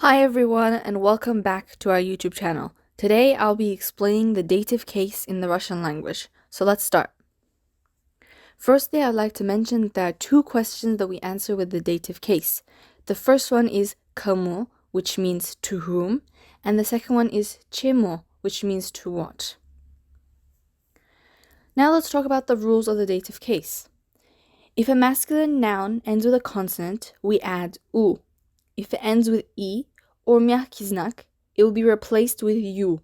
Hi everyone and welcome back to our YouTube channel. Today I'll be explaining the dative case in the Russian language. So let's start. Firstly, I'd like to mention that there are two questions that we answer with the dative case. The first one is kому, which means to whom, and the second one is chemu, which means to what. Now let's talk about the rules of the dative case. If a masculine noun ends with a consonant, we add u. If it ends with I or mягкий знак, it will be replaced with you.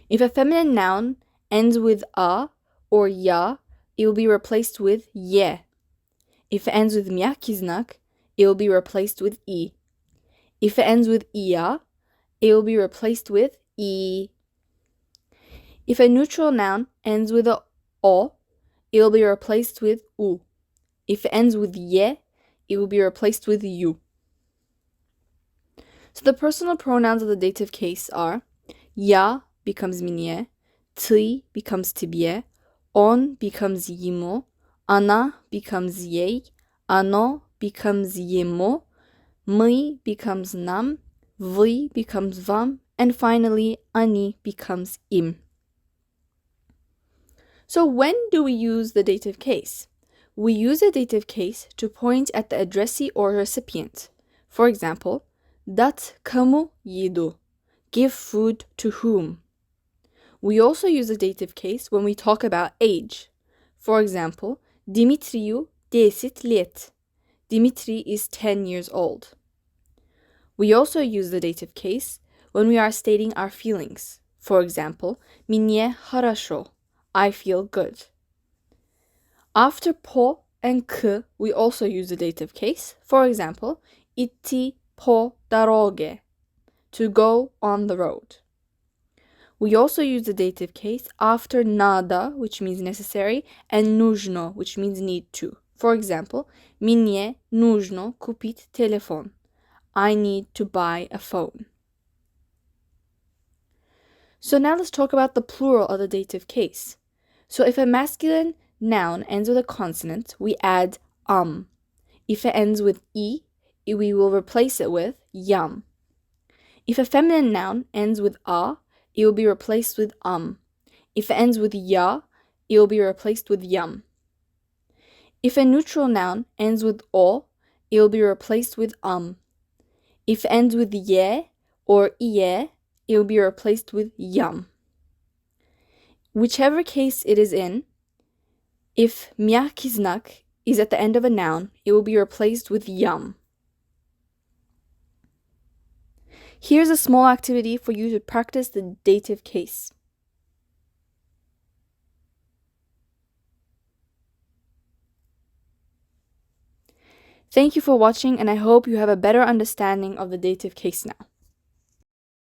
If a feminine noun ends with a or ya, it will be replaced with ye. If it ends with mягкий знак, it will be replaced with I. If it ends with ia, it will be replaced with I. If a neutral noun ends with a o, it will be replaced with u. If it ends with ye, it will be replaced with you. So the personal pronouns of the dative case are ya becomes mnie, ty becomes tybie, on becomes ему, она becomes ей, оно becomes ему, мы becomes нам, вы becomes вам, and finally они becomes им. So when do we use the dative case? We use the dative case to point at the addressee or recipient. For example, dать кому еду, give food to whom. We also use the dative case when we talk about age. For example, Dimitriu 10 лет. Dimitri is 10 years old. We also use the dative case when we are stating our feelings. For example, мне хорошо, I feel good. After по and к, we also use the dative case. For example, идти по дороге, to go on the road. We also use the dative case after надо, which means necessary, and нужно, which means need to. For example, мне нужно купить телефон. I need to buy a phone. So now let's talk about the plural of the dative case. So if a masculine noun ends with a consonant, we add If it ends with I, we will replace it with yam. If a feminine noun ends with a, it will be replaced with If it ends with ya, it will be replaced with yum. If a neutral noun ends with o, it will be replaced with If it ends with ye or iye, it will be replaced with yum. Whichever case it is in, if mягкий знак is at the end of a noun, it will be replaced with yum. Here's a small activity for you to practice the dative case. Thank you for watching, and I hope you have a better understanding of the dative case now.